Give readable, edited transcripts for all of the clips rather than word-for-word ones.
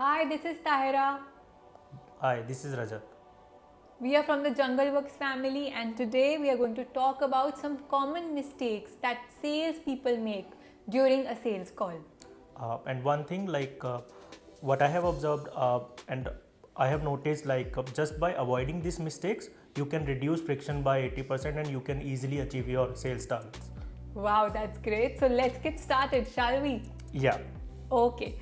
Hi, this is Tahira. Hi, this is Rajat. We are from the Jungleworks family, and today we are going to talk about some common mistakes that salespeople make during a sales call. And one thing, what I have observed and I have noticed, just by avoiding these mistakes, you can reduce friction by 80% and you can easily achieve your sales targets. Wow, that's great. So let's get started, shall we? Yeah. Okay.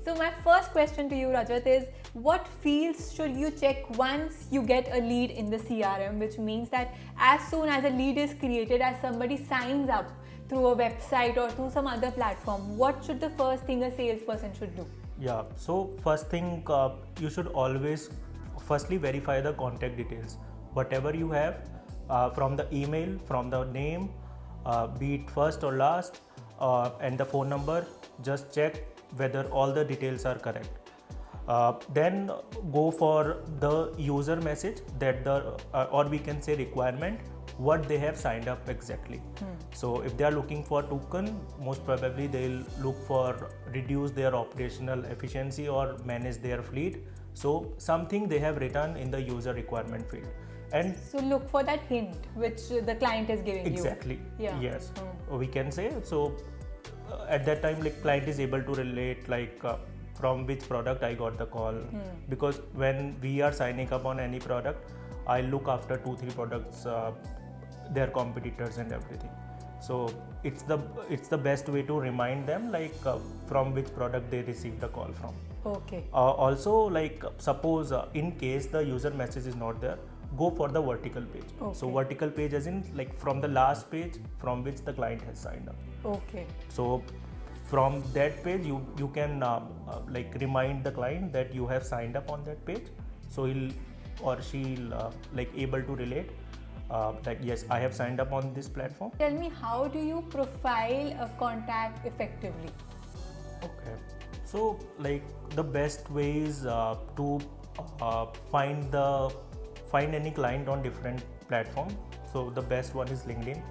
So my first question to you, Rajat, is what fields should you check once you get a lead in the CRM, which means that as soon as a lead is created, as somebody signs up through a website or through some other platform, what should the first thing a salesperson should do? Yeah. So first thing, you should always firstly verify the contact details. Whatever you have from the email, from the name, be it first or last, and the phone number, just check whether all the details are correct. Then go for the user message that or we can say requirement, what they have signed up exactly. So if they are looking for token, most probably they'll look for reduce their operational efficiency or manage their fleet. So something they have written in the user requirement field. And so look for that hint which the client is giving exactly. you. Yeah. Yes. We can say so. At that time, client is able to relate from which product I got the call, because when we are signing up on any product, I look after 2-3 products, their competitors and everything. So it's the best way to remind them from which product they received the call from. Okay. Also, suppose in case the user message is not there, go for the vertical page. Okay. So vertical page as in from the last page from which the client has signed up. Okay. So from that page you can remind the client that you have signed up on that page, so he'll or she'll able to relate yes, I have signed up on this platform. Tell me, how do you profile a contact effectively? Okay, so the best way is to find any client on different platforms. So the best one is LinkedIn,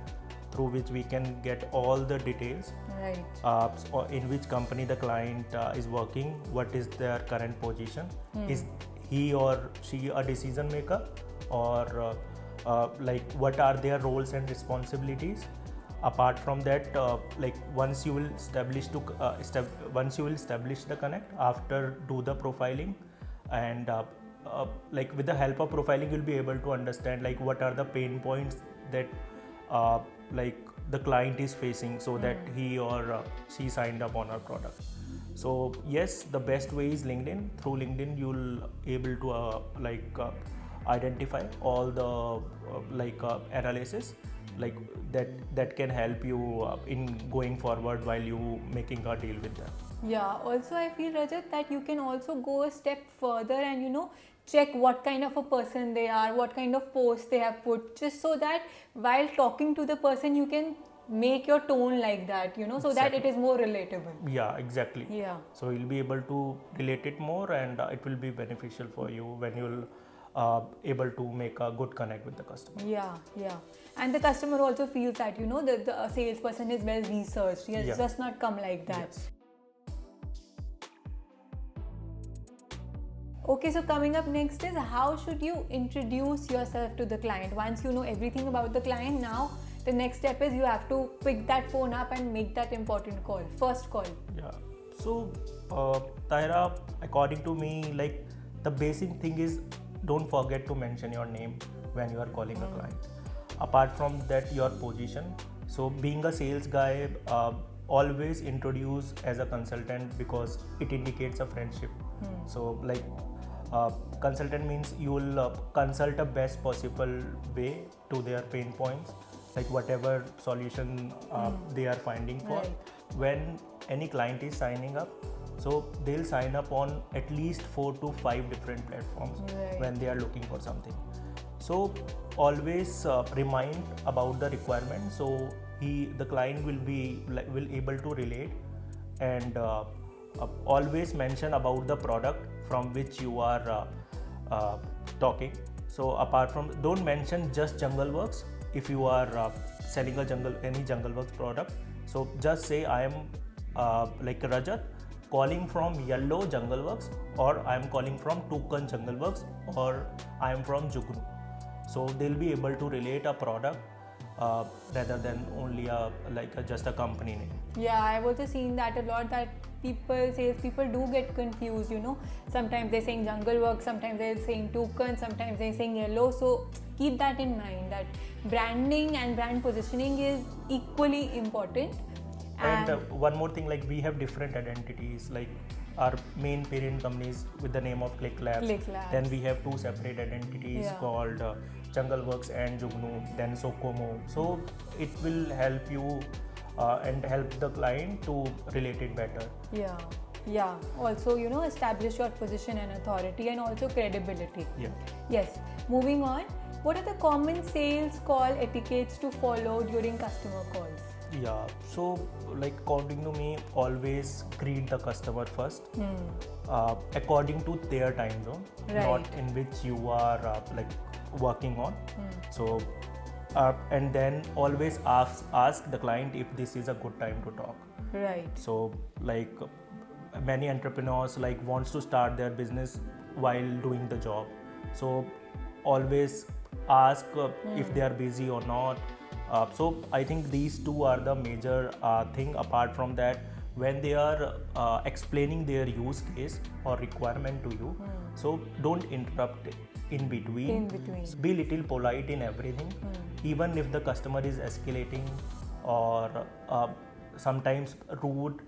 through which we can get all the details. Right. In which company the client is working, what is their current position, is he or she a decision maker, or what are their roles and responsibilities. Apart from that, once you will establish the connect, after do the profiling, and with the help of profiling you'll be able to understand what are the pain points that the client is facing, so that he or she signed up on our product. So yes, the best way is LinkedIn. Through LinkedIn you'll able to identify all the analysis that can help you in going forward while you making a deal with them. Yeah, also I feel, Rajat, that you can also go a step further and check what kind of a person they are, what kind of post they have put, just so that while talking to the person you can make your tone like that, so exactly. that it is more relatable. Yeah, exactly. Yeah. So you'll be able to relate it more, and it will be beneficial for you when you'll able to make a good connect with the customer. Yeah. And the customer also feels that the salesperson is well researched. He has just not come like that. Yes. Okay, so coming up next is how should you introduce yourself to the client? Once you know everything about the client, now the next step is you have to pick that phone up and make that important call, first call. Yeah. So Tahira, according to me, the basic thing is don't forget to mention your name when you are calling a client. Apart from that, your position. So being a sales guy, always introduce as a consultant, because it indicates a friendship. So consultant means you will consult a best possible way to their pain points, whatever solution they are finding for. Right. When any client is signing up, so they'll sign up on at least 4 to 5 different platforms. Right. When they are looking for something. So always remind about the requirement, so the client will able to relate, and always mention about the product from which you are talking. So apart from, don't mention just Jungleworks. If you are selling any Jungleworks product, So just say I am like Rajat calling from yellow Jungleworks, or I am calling from Toucan Jungleworks, or I am from Jugnu. So they'll be able to relate a product rather than only just a company name. Yeah, I've also seen that a lot, that salespeople do get confused, Sometimes they're saying Jungleworks, sometimes they're saying Toucan, sometimes they're saying yellow. So keep that in mind, that branding and brand positioning is equally important. And one more thing, like we have different identities, like our main parent companies with the name of Click Labs. Then we have two separate identities called Jungleworks and Jugnu, then Socomo. So it will help you and help the client to relate it better. Yeah. Also, establish your position and authority, and also credibility. Yeah. Yes. Moving on. What are the common sales call etiquettes to follow during customer calls? Yeah, so like according to me, always greet the customer first, according to their time zone, not in which you are like working on. So and then always ask the client if this is a good time to talk. Right. So like many entrepreneurs like wants to start their business while doing the job. So always ask if they are busy or not. So I think these two are the major thing. Apart from that, when they are explaining their use case or requirement to you, so don't interrupt in between. Be little polite in everything, even if the customer is escalating or sometimes rude,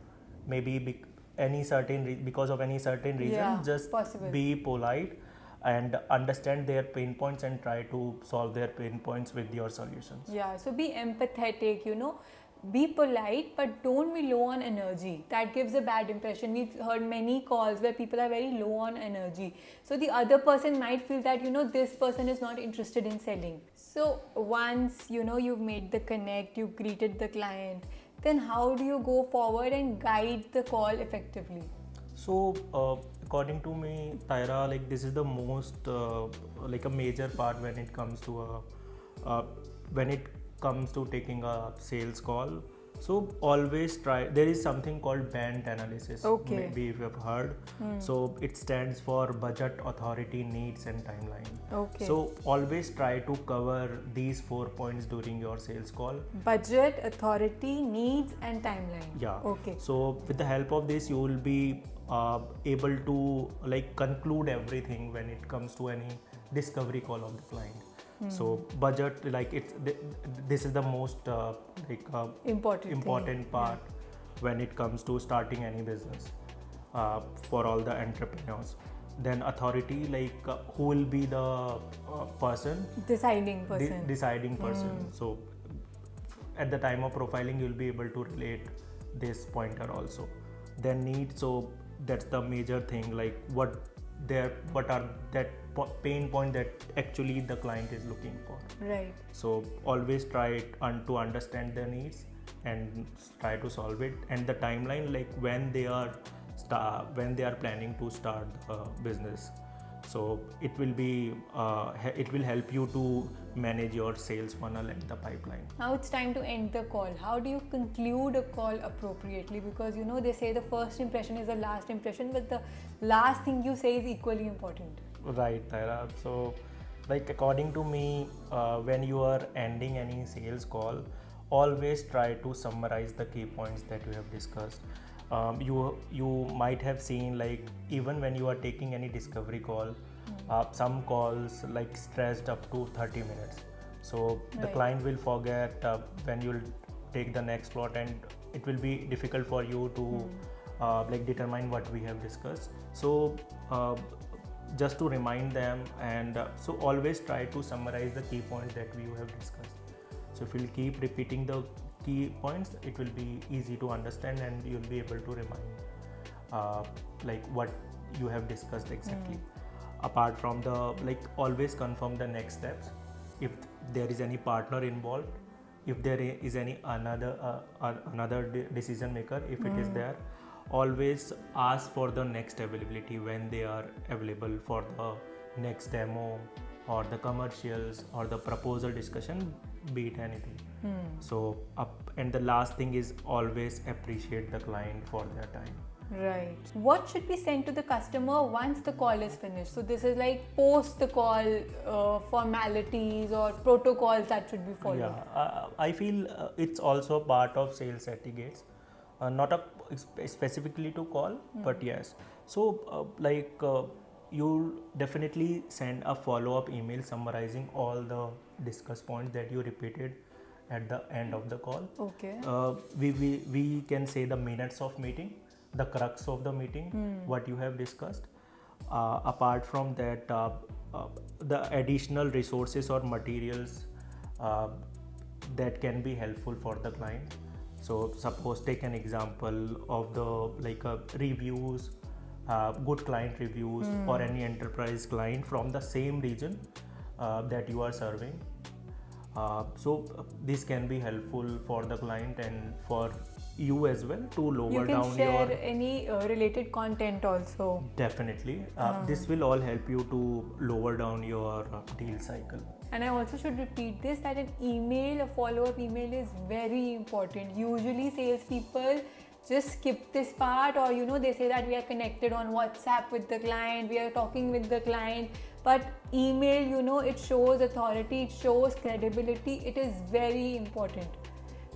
maybe because of any certain reason. Just be polite and understand their pain points and try to solve their pain points with your solutions. Yeah, so be empathetic, be polite, but don't be low on energy. That gives a bad impression. We've heard many calls where people are very low on energy. So the other person might feel that, this person is not interested in selling. So once, you've made the connect, you've greeted the client, then how do you go forward and guide the call effectively? So according to me, Tahira, like this is the most like a major part when it comes to taking a sales call. So always try. There is something called BANT analysis. Okay. Maybe if you have heard. So it stands for budget, authority, needs, and timeline. Okay. So always try to cover these 4 points during your sales call. Budget, authority, needs, and timeline. Yeah. Okay. So with the help of this, you will be able to like conclude everything when it comes to any discovery call of the client. So budget, like this is the most important part when it comes to starting any business for all the entrepreneurs. Then authority, like who will be the deciding person. So at the time of profiling, you'll be able to relate this pointer also. Then need, so that's the major thing, like what are that pain point that actually the client is looking for. Right. So always try to understand their needs and try to solve it. And the timeline, like when they are planning to start the business. So it will help you to manage your sales funnel and the pipeline. Now it's time to end the call. How do you conclude a call appropriately? Because they say the first impression is the last impression, but the last thing you say is equally important. Right, Tahira. So like according to me, when you are ending any sales call, always try to summarize the key points that you have discussed. You might have seen, like even when you are taking any discovery call, some calls like stretched up to 30 minutes. So the client will forget when you'll take the next slot, and it will be difficult for you to like determine what we have discussed. So just to remind them, and so always try to summarize the key points that we have discussed. So if you'll keep repeating the key points, it will be easy to understand, and you'll be able to remind like what you have discussed exactly. Apart from the, like, always confirm the next steps. If there is any partner involved, if there is any another decision maker, if it is there, always ask for the next availability when they are available for the next demo or the commercials or the proposal discussion, be it anything. So and the last thing is always appreciate the client for their time. Right. What should be sent to the customer once the call is finished? So this is like post the call formalities or protocols that should be followed. Yeah, I feel it's also part of sales etiquettes, not specifically to call, but yes. So you'll definitely send a follow-up email summarizing all the discuss points that you repeated at the end of the call. Okay. We can say the minutes of meeting, the crux of the meeting, what you have discussed. Apart from that, the additional resources or materials that can be helpful for the client. So suppose take an example of the reviews, good client reviews or any enterprise client from the same region that you are serving. So this can be helpful for the client and for you as well to lower down You can share any related content also. Definitely. This will all help you to lower down your deal cycle. And I also should repeat this, that an email, a follow-up email is very important. Usually salespeople just skip this part, or they say that we are connected on WhatsApp with the client, we are talking with the client. But email, it shows authority, it shows credibility. It is very important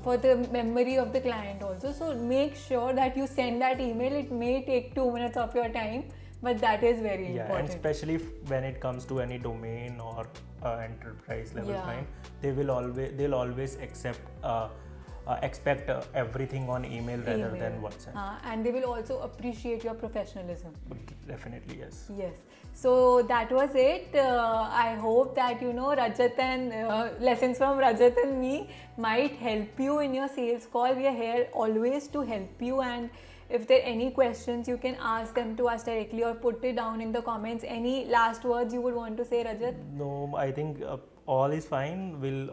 for the memory of the client also. So make sure that you send that email. It may take 2 minutes of your time, but that is very important. And especially when it comes to any domain or enterprise level client, they'll always expect everything on email rather than WhatsApp. And they will also appreciate your professionalism. Definitely, yes. Yes. So that was it. I hope that Rajat and lessons from Rajat and me might help you in your sales call. We are here always to help you, and if there are any questions, you can ask them to us directly or put it down in the comments. Any last words you would want to say, Rajat? No, I think all is fine. We'll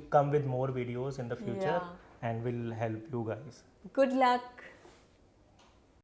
come with more videos in the future and will help you guys. Good luck.